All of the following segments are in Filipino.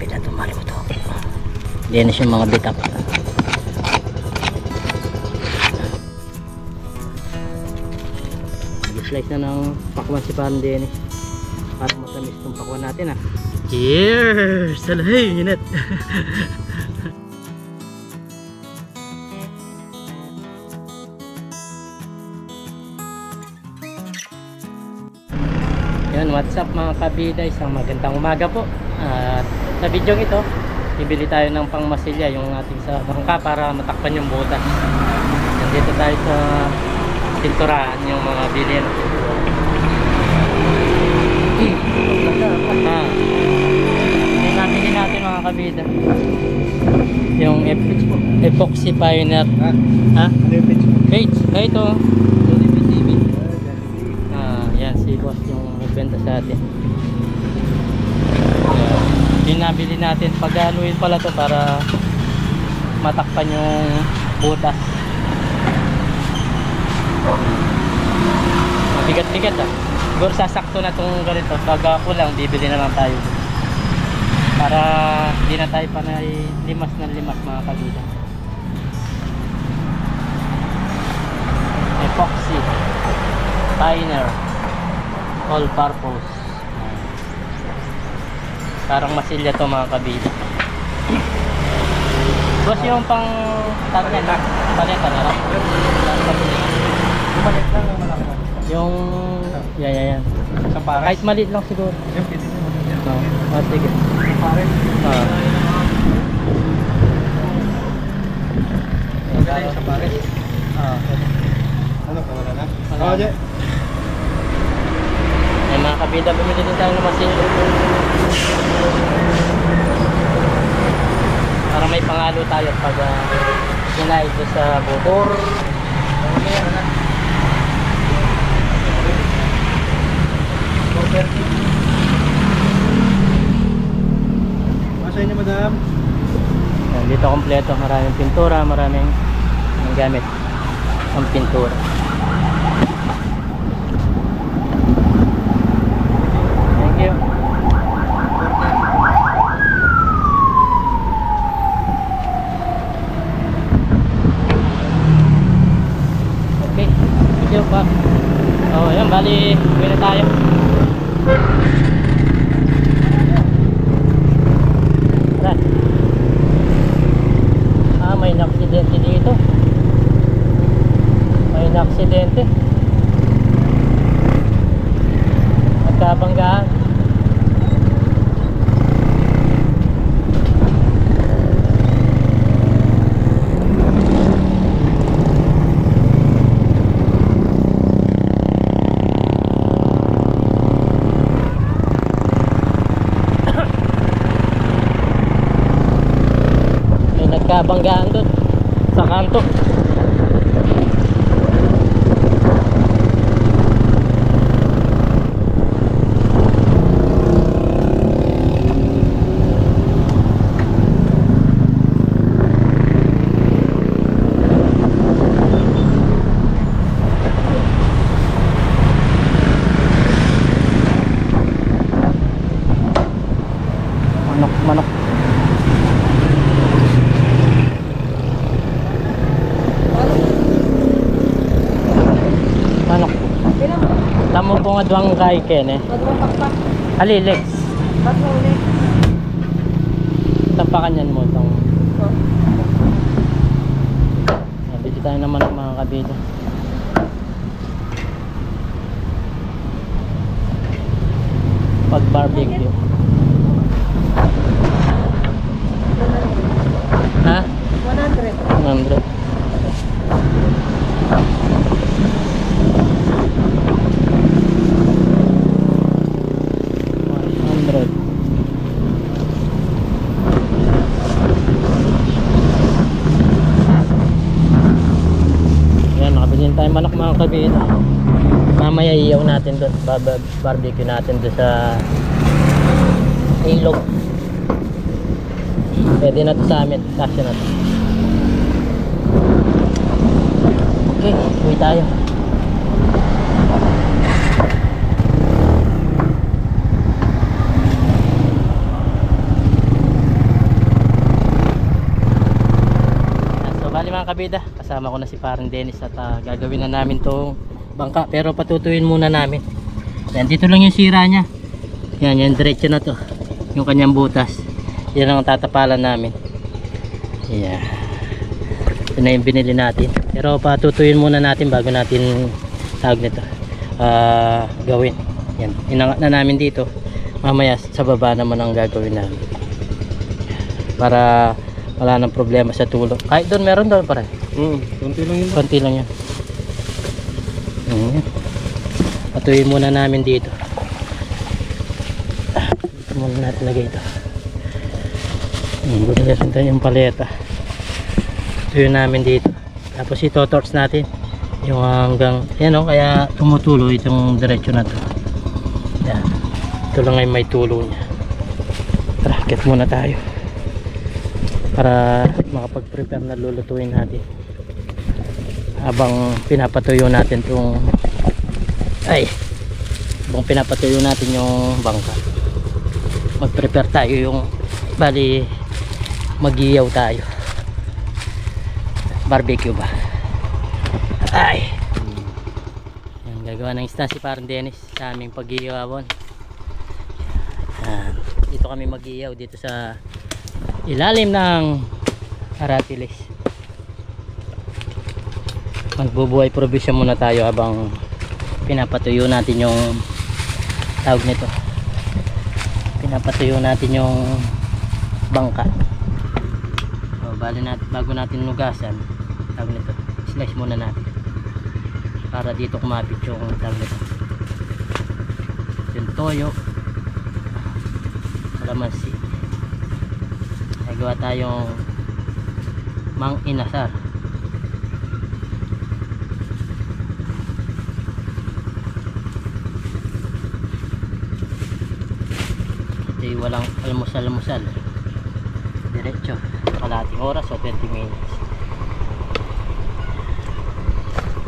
kabila ito maluto. Linis yung mga bitap. Slice na ng pakwan si Parang Dennis para matamis itong pakwan natin Cheers! Salahay! Init! Yan, what's up mga kabida, isang magandang umaga po. At sa video ito bibili tayo ng pangmasilya yung ating sa bangka para matakpan yung butas. Nandito tayo sa pinturahan yung mga bilhin. Nabili natin mga kabida yung epoxy pioneer. Page ito yan si boss yung nagbenta sa atin. Yung nabili natin, pag-aluin pala to para matakpan yung butas. Bigat-bigat siguro sasakto na itong ganito. Pag kulang bibili na lang tayo para hindi na tayo panay limas ng limas mga kabila. Epoxy Pioneer all purpose, parang masilya to mga kabila. Boss, yung pang paleta na lang yung yan kahit maliit lang siguro. Sige. Sa pares. Ano ka wala na? Ay mga kabida, bumili din tayo ng masilya para may pangalo tayo pag sinay ito sa bukor. Masay niyo madam. Dito kompleto, maraming pintura, maraming gamit ang pintura. Thank you. Okay, thank you pa. Yan, bali uwi na tayo. May na-aksidente dito. May na-aksidente. Nagkabanggaan. Nagkabanggaan doon sa kanto. Manok tamo po nga duwang kay Ken alilex tapakan yan mo itong bili tayo naman ng mga kabida. Pag barbecue 100 yan, nakabili tayo manok mga kabila. Mamaya iyaw natin doon, barbecue natin doon sa ilog. Pwede na to sa amin, kasya na to. Okay, uwi tayo. kabida, kasama ko na si Parang Dennis at gagawin na namin tong bangka, pero patutuyin muna namin. Yan, dito lang yung sira nya. Yan, yung diretso na to, yung kanyang butas. Yan ang tatapalan namin. Yan, ito na yung binili natin, pero patutuyin muna natin bago natin tawag nito gawin. Yan, inangat na namin dito. Mamaya sa baba naman ang gagawin namin para wala nang problema sa tulo. Kahit doon meron doon pare. Konti lang yun. Konti lang yan. Patuyin muna namin dito. Dito muna natin lagay ito. Bumili rin tayo yung paleta. Patuyin namin dito. Tapos ito-torch natin yung hanggang yan o, kaya tumutulo itong diretso na to. Yan, ito lang ay may tulo nya. Tara, get muna tayo para makapag-prepare na lulutuin natin habang pinapatuyo natin itong habang pinapatuyo natin yung bangka. Mag-prepare tayo yung bali mag-iyaw tayo, barbecue ba. Yan, gagawa ng isda si Parang Dennis sa aming pag-iiwawon. Dito kami mag-iiyaw dito sa ilalim ng aratilis. Magbubuhay probinsya muna tayo habang pinapatuyo natin yung tawag nito, pinapatuyo natin yung bangka. Bali natin, bago natin nugasan, tawag nito, slice muna natin para dito kumapit yung tawag nito, yung toyo, kalamansi. Gawa tayong mang inasar. Ito yung walang almusal-almusal, diretso kalahating oras o 20 minutes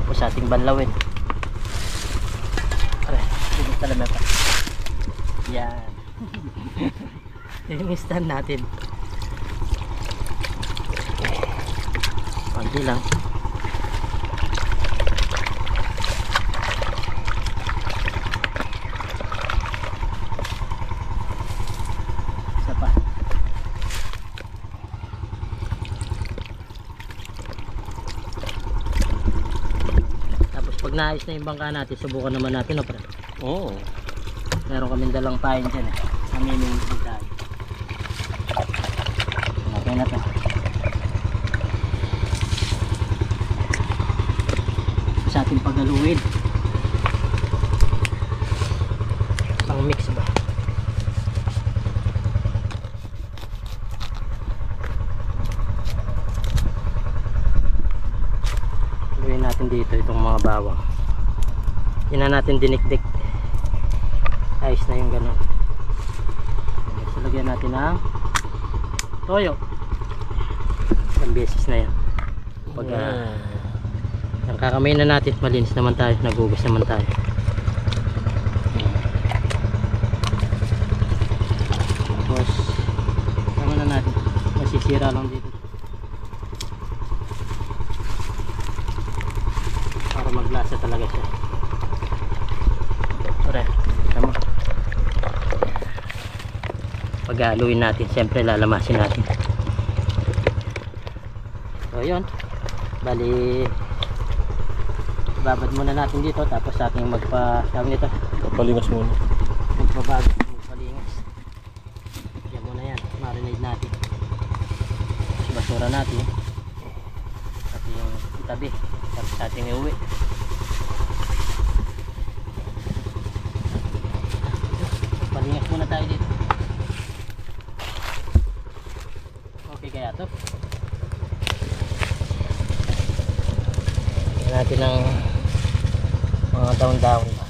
po sa ating banlawin. Dito talaga pa yan. Yung stand natin konti lang. Isa pa. Tapos pag naayos na yung bangka natin, subukan naman natin, no, pre? Oo. Meron kaming dalang pain dyan eh. Namimingin tayo. Okay na to. Sa ating pagaluin, pang mix ba. Gawin natin dito itong mga bawang. Yan na natin dinikdik. Ayos na yung ganun. So, lagyan natin ng toyo. Isang beses na yan. Pag ang kakamay na natin, malinis naman tayo, nagugas naman tayo. Tapos sama na natin, masisira lang dito para maglasa talaga siya. Tara, tama. Pag-haluin natin, siyempre lalamasin natin. So yun, bali babad muna natin dito, tapos sa ating magpa-tawag nito, Papalingas muna. magpabago, magpalingas. Yan muna yan, marinade natin. Tapos basura natin at yung itabi, tapos sa ating iuwi. Palingas muna tayo dito. Okay kaya to? Lagyan natin ng mga daon-daon pa.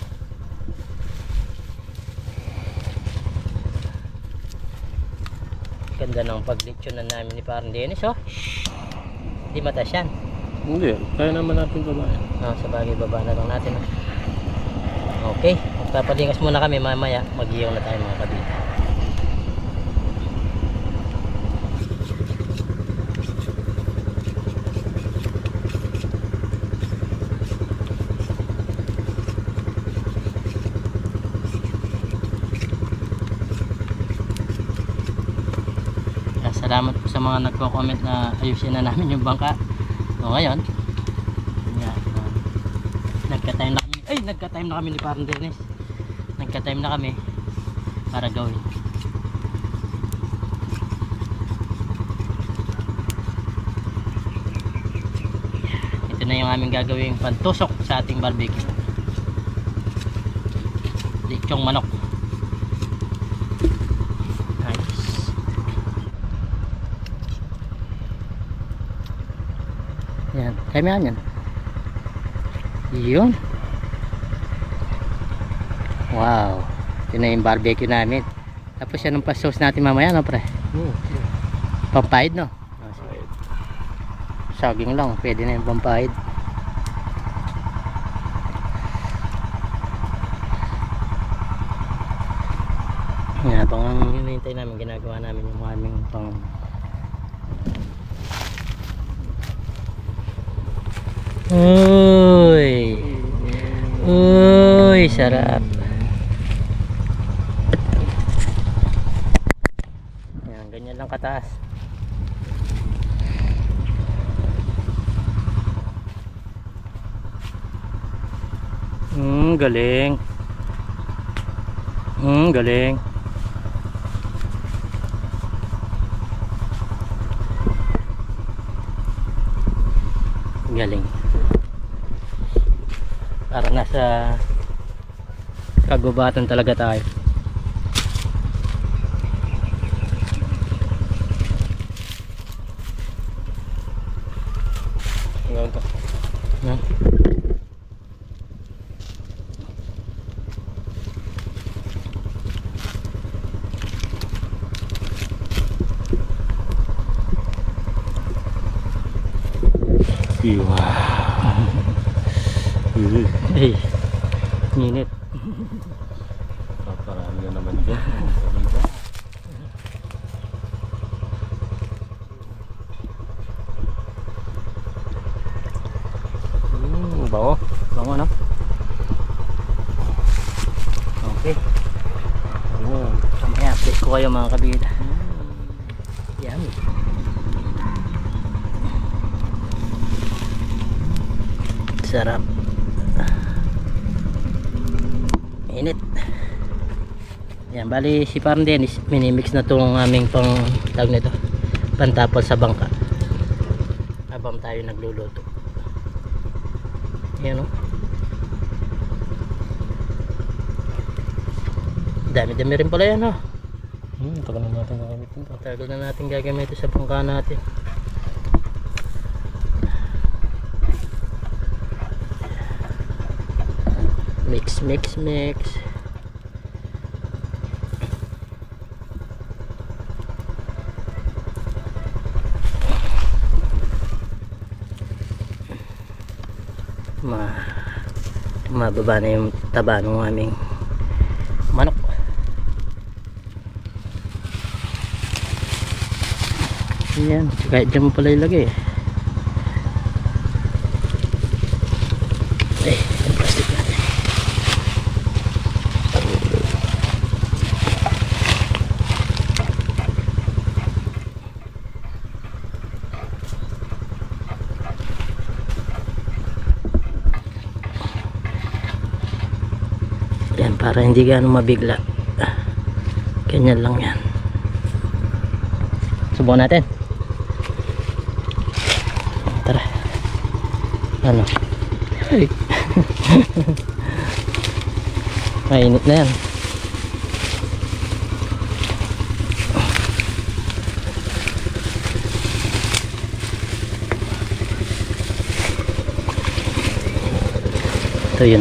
Ganda ng paglitsyonan namin ni Parang Dennis, oh. Hindi mataas yan. Hindi, kaya naman natin babae. Sa bagay, baba na lang natin, oh. Okay, magpapalingas muna kami, mamaya mag-iyaw na tayo mga kabita. salamat po sa mga nagko-comment na ayusin na namin yung bangka. So ngayon, yan, nagka-time na kami ni Parang Dennis. Nagka-time na kami para gawin. Ito na yung aming gagawing pantusok sa ating barbecue. Lechong manok. Nice. Yan, kami yan. Yun. Wow. Ito na yung barbecue namin. Tapos yan ang pa-sauce natin mamaya, no pre? Pampahid, no? Saging lang, pwede na yung pampahid. Yan, habang hinihintay namin, ginagawa namin yung aming pang uy! Uy! Sarap! Yan, ganyan lang kataas. Galing. Galing. Galing. Para nasa kagubatan talaga tayo. Ngayon to. No? Ay, ninit. Paparami na naman dyan. Bango. Bango, no? Okay. Mamaya update ko kayo mga kabida. Yummy. Sarap. Init. Yan, bali si Parang Dennis minimix na itong aming pang tawag nito, pantapal sa bangka habang tayo nagluluto. Yan, o. Dami-dami rin pala yan, o. Tagal na natin gagamitin to. Tagal na natin gagamitin sa bangka natin. Mix, mix, mix. Mababa na yung taba ng aming manok. Ayan, kahit dyan mo pala ilagay. Eh, yung plastic natin. Yan, para hindi gaano mabigla. Ganyan lang yan. Subukan natin. Tara. Ano? Ay. Mainit na yan.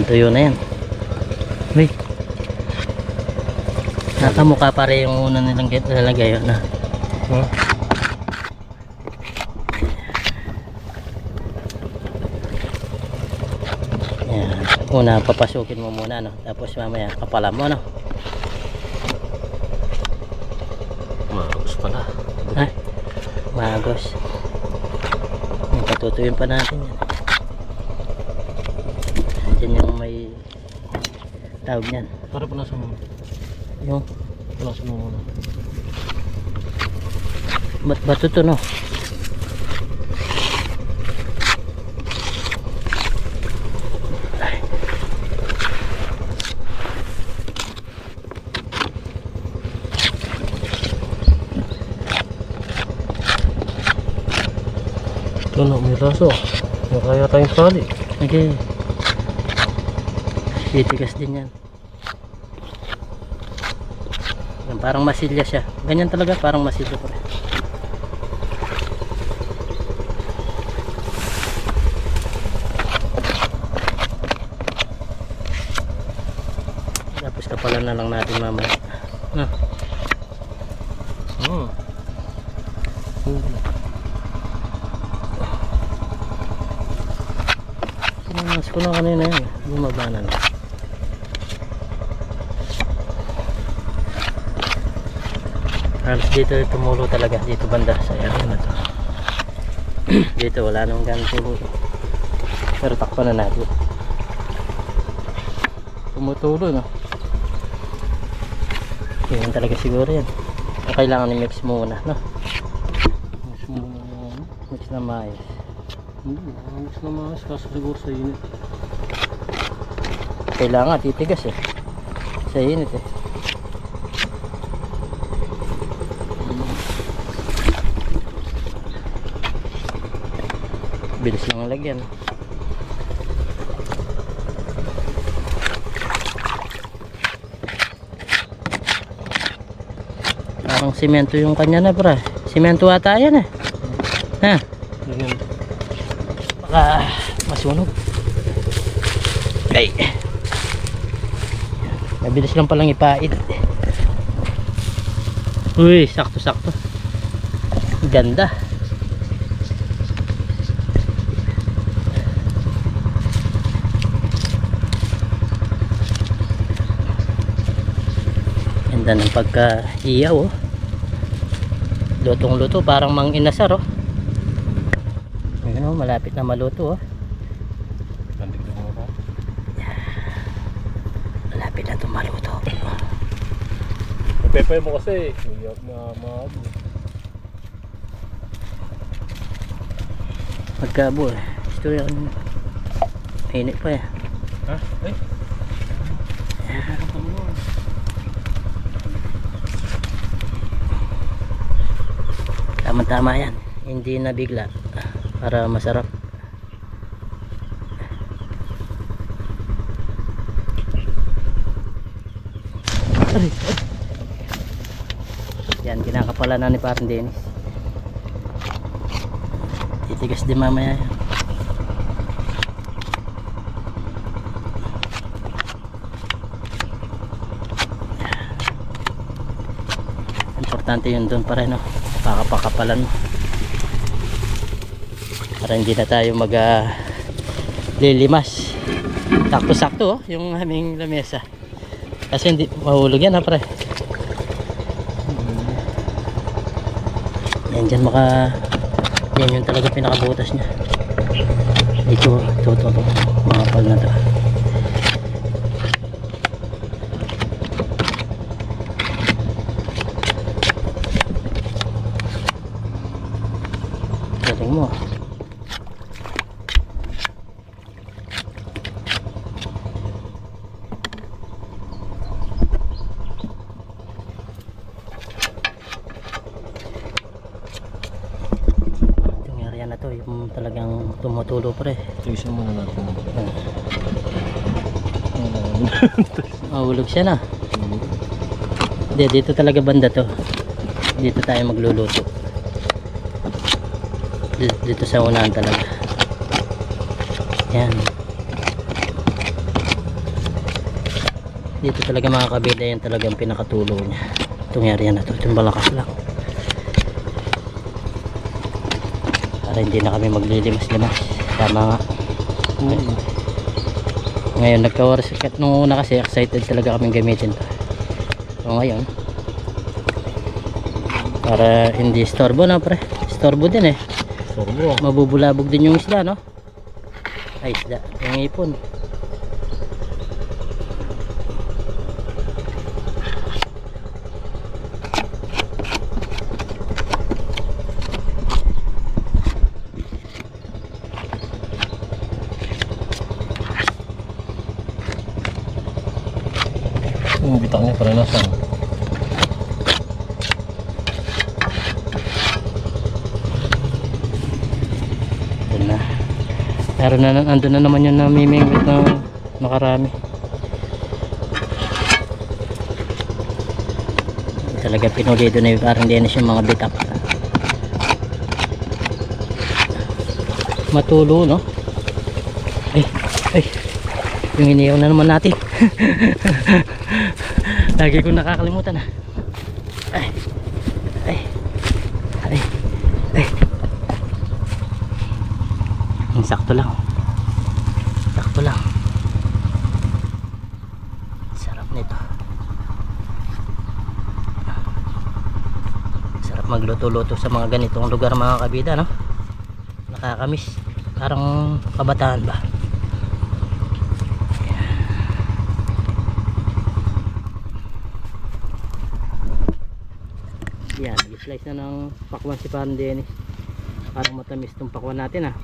Tuyo na yan. Uy. Nakamukha pa rin yung una nilang nalagay yun na. Yan. Una papasukin mo muna, no? Tapos mamaya kapalan mo, no? Magos pala. Ha? Magos. Patutuyin pa natin yan. Yan yung may tawag niyan. Para punasan mo. Yung Punasan mo muna. Bato to, no? Ito na, may raso. Kaya tayong tali. Okay. Titigas din yan. Yan, parang masilya siya. Ganyan talaga, parang masilya pa rin. Tapos kapalan na lang natin mamaya. Ah. Hmm. Mas ko na kanina yan. Bumaba na lang. Halos dito tumulo talaga. Dito banda sa area na to. Dito wala nang ganang tumulo. Pero takpan na natin. Tumutulo, no? Yan talaga siguro yan. Ang kailangan i-mix muna, no? Mix na mais. Mix na mas. Kaso siguro sa init. Kailangan titigas eh. Sa init eh. Bilis lang ang lagyan. Parang simento yung kanya na, bro. Simento ata yan eh. Ha? Ganyan. Baka masunog. Ay. Mabilis lang palang ipait. Uy, sakto-sakto. Ganda. Ganda ng pagka-iyaw, oh. Lutong-luto, parang mang inasar, oh. Ayun, oh, malapit na maluto, oh. Kandig na mga. Malapit na ito maluto. Pepay mo kasi. Iyak na maabu. Magkabo, eh. Ito yung init pa, eh. Ha? Ay? Tama-tama yan. Hindi na bigla. Para masarap. Yan, kinakapala na ni Parang Dennis. Titigas din mamaya yan. Importante yun doon pa rin, no? Pakapakapalan mo para hindi na tayo mag lilimas. Sakto-sakto, oh, yung aming lamesa. Kasi hindi mahulog yan, ha, pre. Yan dyan yan yung talaga pinakabutas niya. Dito, ito, mga pal na to. Galing mo. Na to yung talagang tumutulo, pre. Tigisan muna natin. Mahulog siya na. Hindi, dito talaga banda to. Dito tayo magluluto. Dito sa unahan talaga. Yan. Dito talaga mga kabila, yan talagang pinakatulo niya. Itong area na to, itong balakas lang. Para hindi na kami maglilimas-limas. Tama nga. Ngayon nagka-warsikat nung una kasi excited talaga kaming gamitin to. So ngayon para hindi istorbo na, pre. Istorbo din eh. Sorbo. Mabubulabog din yung isda, no? Ay, isda. Yung ipon. Meron na, andun na naman yung namimingwit na nakarami. Talaga pinulido na yung parang dinis yung mga bitak. Matulo, no? Ay, yung iniyaw na naman natin. Lagi ko nakakalimutan, ah. Ay. Sakto lang. Sarap nito. Sarap magluto-luto sa mga ganitong lugar, mga kabida, no? Nakakamiss. Parang kabataan ba? Yan, i-slice na ng pakwan si Parang Dennis. Parang matamis tong pakwan natin, ah.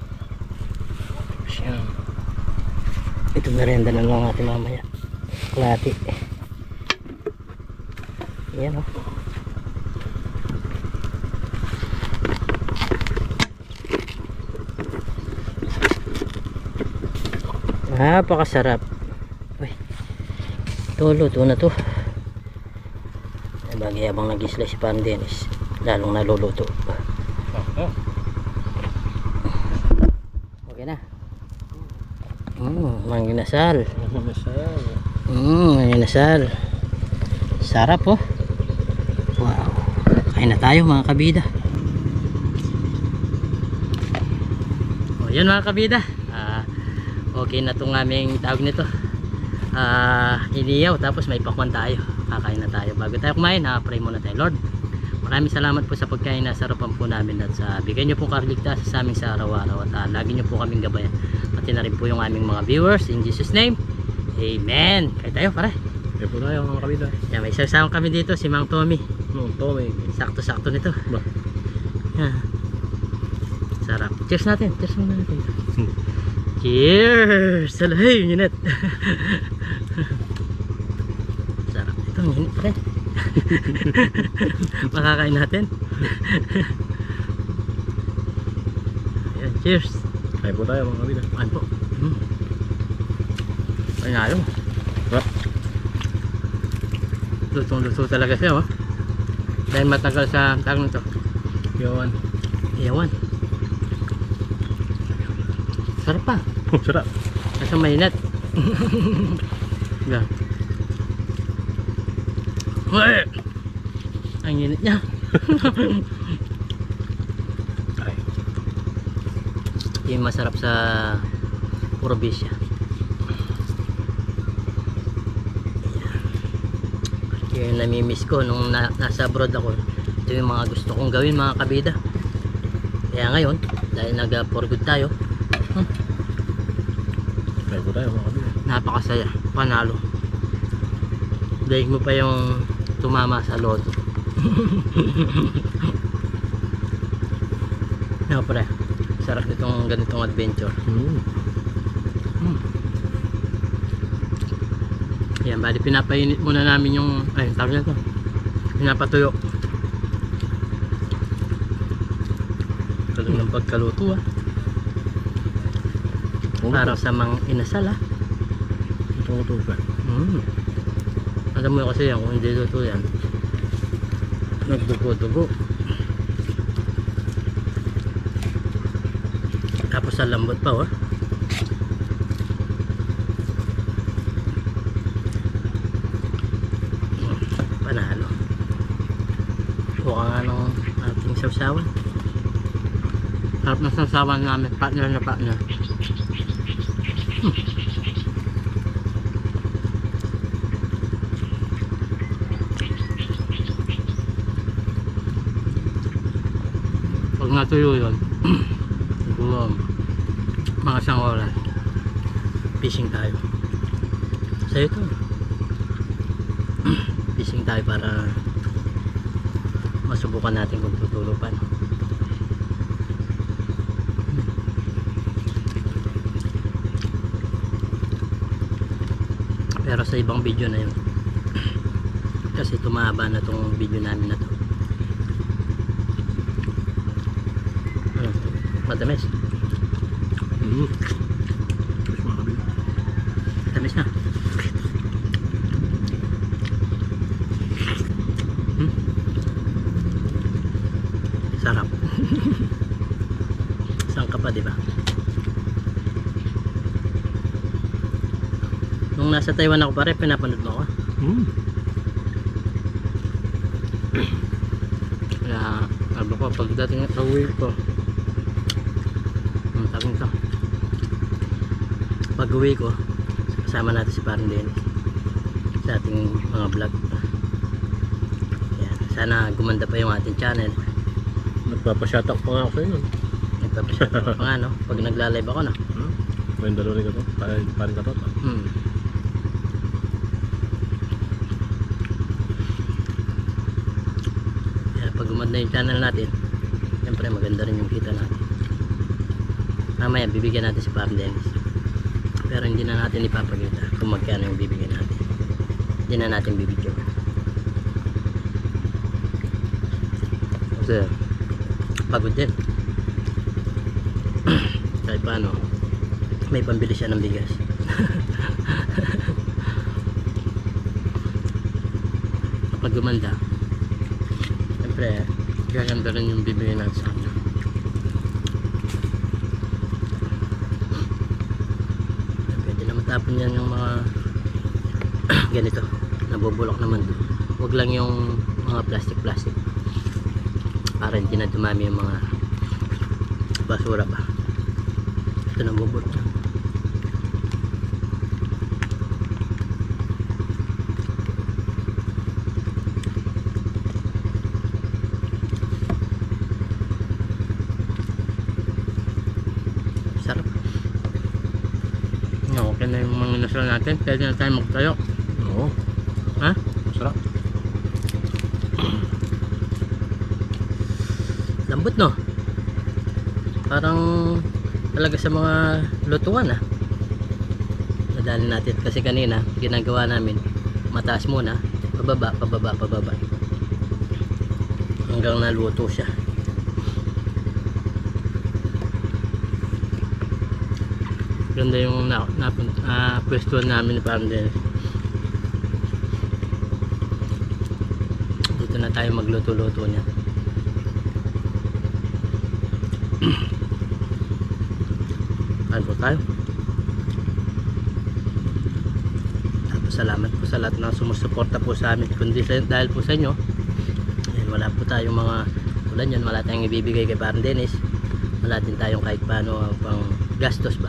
Yan. Ito merienda na lang natin mamaya. Klati. Yan, oh. Napakasarap. Uy, luto na to. Bagay habang nag-slice si Parang Dennis, lalong naluluto. Okay na. Manginasal. Manginasal. Sarap, oh. Wow. Kain na tayo, mga kabida. O yun, mga kabida. Okay na itong aming tawag nito. Iniyaw, tapos may pakwan tayo. Kakain na tayo. Bago tayo kumain, pray muna tayo. Lord, maraming salamat po sa pagkain na sarapan po namin, at sa bigay nyo po kaligtasan sa amin sa araw-araw, at lagi nyo po kaming gabayan, pati na rin po yung aming mga viewers, in Jesus name, amen. Kaya tayo, pare. Kaya po tayo, mga kabida. Yan, may isasama kami dito, si Mang Tommy. Tommy. Sakto-sakto nito. Ba? Yan. Sarap. Cheers natin. Cheers muna natin. Cheers! Salahay, minute. Sarap. Ito, minute pa rin. Makakain natin. Ayan, cheers. Kaya po tayo, mga kabida. Ano po? Ay, nga lang. Lutong-luto talaga siya, oh. Dahil matagal sa tawag nito. Iyawan. Sarap pa. Sarap. Kasi mainit. Yan. Uy! Ang init niya. Ay. Yung masarap sa probinsya. Yung namimiss ko nung nasa abroad ako. Ito yung mga gusto kong gawin, mga kabida. Kaya ngayon, dahil nag-for good tayo, Kaya po tayo, mga kabida. napakasaya. Panalo. Dahil mo pa yung tumama sa loto. Yan, pre. Sarap nitong ganitong adventure. Yan, bali pinapainit muna namin yung, ay, tawag na ito, pinapatuyo. Tagal ng pagkaluto, ah. Para sa mga inasal, ah. Itong luto pa. Alam mo kasi yan, kung hindi luto yan, nagdugo-dugo. Tapos sa lambot pa, oh. Panalo. Buka nga ng ating sawsawan. Harap na sawsawan namin, partner na partner. Pag natuyo yun, siguro mga isang oras, fishing tayo. Sa'yo ito. Fishing tayo para masubukan natin kung tutulo pa. Pero sa ibang video na yun. Kasi tumaba na tong video namin na to. Matamis. pa, di ba? Nung nasa Taiwan ako pare, pinapanood mo ako. Kaya, sabi ko, pagdating sa uwi ko, tawag ito. Pag uwi ko, kasama natin si Parang Dennis sa ating mga vlog. Yan. Sana gumanda pa yung ating channel. Nagpapashoutout pa nga ako sa inyo. Nagpapashoutout pa nga, no? Pag nagla-live ako, no? May dalo rin ka to. Parin ka to. Kaya pag gumanda yung channel natin, siyempre maganda rin yung kita natin. Mamaya bibigyan natin si Parang Dennis, pero hindi na natin ipapakita kung magkano yung bibigyan natin. Hindi na natin bibigyan kasi pagod din. Kahit paano may pambili siya ng bigas. Pag gumanda, siyempre gaganda rin yung bibigyan natin sa kanya. Tapon yan yung mga ganito, nabubulok naman doon. Huwag lang yung mga plastic para hindi na dumami yung mga basura pa. Ito nabubulok na. Sarap. Okay na yung mga inasal natin. Pwede na tayo magtayo. Oo. Ha? Masarap. Lambot, no? Parang talaga sa mga lutuan, ah. Nadali natin kasi kanina ginagawa namin mataas muna, pababa hanggang naluto siya. Ganda yung pwestuhan namin ni Parang Dennis. Dito na tayo magluto-luto niya. Kain po tayo. Tapos salamat po sa lahat na sumusuporta po sa amin. Kundi dahil po sa inyo, yan, wala po tayong mga tulad yan, wala tayong ibibigay kay Parang Dennis. Wala din tayong kahit paano pang gastos ba.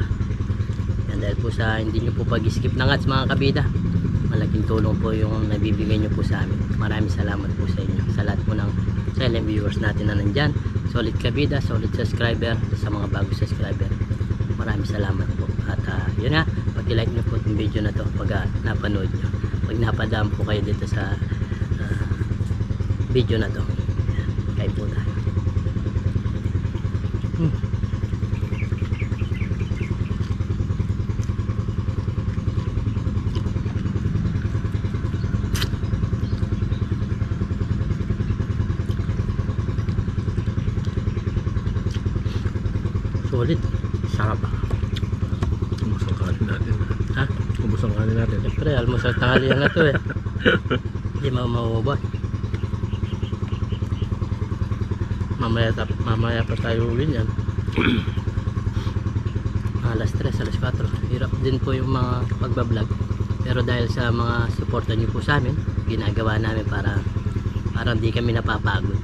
Dahil po sa hindi nyo po pag-skip ng ads mga kabida, malaking tulong po yung nabibigay nyo po sa amin. Maraming salamat po sa inyo, sa lahat po ng silent viewers natin na nandyan, solid kabida, solid subscriber, sa mga bagong subscriber, maraming salamat po. At yun nga, pag-like nyo po itong video na to pag napanood nyo, pag napadaan po kayo dito sa video na to. Kain po tayo. Solid. Sarap. Ubus ang kanin natin. Ha? Ubus ang kanin natin. Siyempre, almusal tanghalian na to eh. Hindi mauubos. Mamaya pa tayo uwi yan. Alas 3, alas 4. Hirap din po yung mga pagbablog. Pero dahil sa mga suporta nyo po sa amin, ginagawa namin para hindi kami napapagod.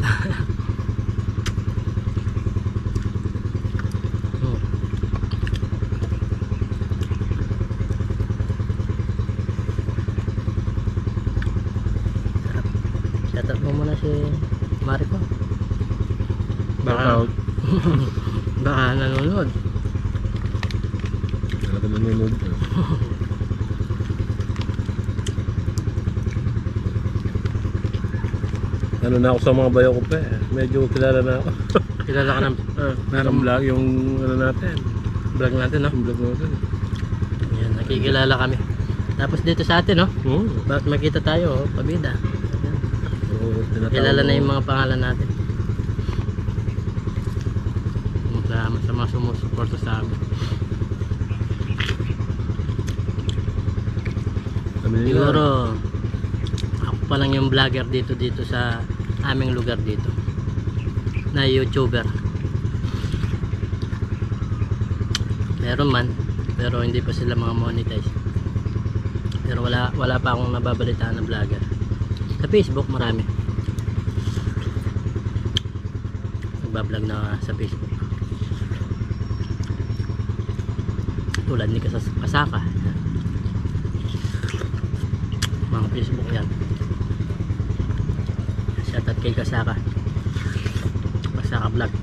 Shoutout mo muna si Mariko. Baka nanonood. Talaga nanonood ka. Ano na ako sa mga bayo ko pa eh. Medyo kilala na ako. Kilala ka ng Ang vlog yung ano natin. vlog natin, no? Yung vlog natin. Yan, nakikilala kami. Tapos dito sa atin, no? Bakit makita tayo, oh, pabida. Kilala na yung mga pangalan natin. Salamat sa mga sumusuporta sa amin. Siguro ako pa lang yung vlogger dito sa aming lugar dito na YouTuber. Meron man, pero hindi pa sila mga monetize. Pero wala pa akong nababalitaan na vlogger. Sa Facebook marami. Nagbablog na sa Facebook. Tulad ni Kasaka. Mga Facebook yan. Shoutout kay Kasaka. Kasaka vlog.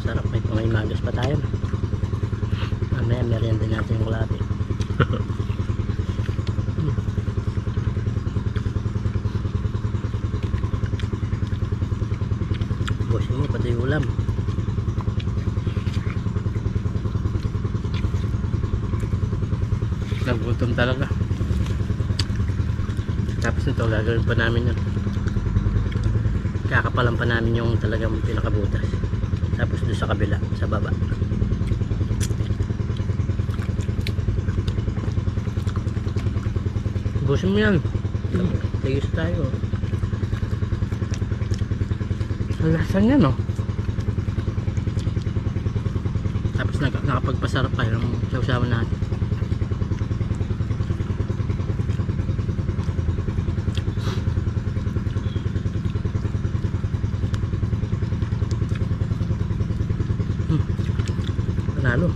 Sarap, may magas pa tayo. Mamaya merienda natin yung labi. Busin mo pati yung ulam. Nagutom talaga. Tapos nito gagawin pa namin yun. Kakapalan pa namin yung talagang pinakabutas. Tapos doon sa kabila, sa baba. Busin mo yan. Tigis tayo. Ang lasa niya, no? Tapos nakapagpasarap pa yung sausawan natin. Panalo.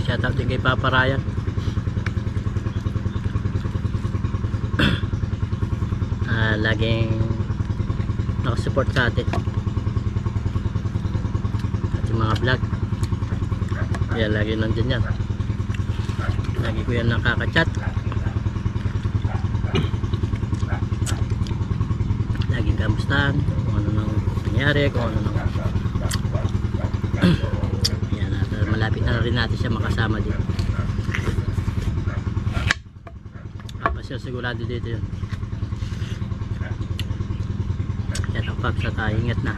Shoutout din kay Papa Ryan. Laging nakasupport sa atin at yung mga vlog. Kaya lagi nandyan yan. Lagi ko yan nakaka-chat. Laging kamustahan kung ano nang nangyari, kung ano nang yan, at malapit na rin natin siya makasama dito. Papasyal sigurado dito yun. Yan ang Paps at ingat na.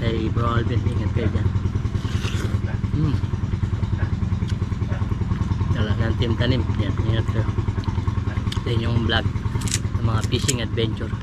Kay Bro Alvin, ingat kayo dyan. Dala ng Team Tanim. Yan, ingat kayo. Ito yung vlog ng mga fishing adventure.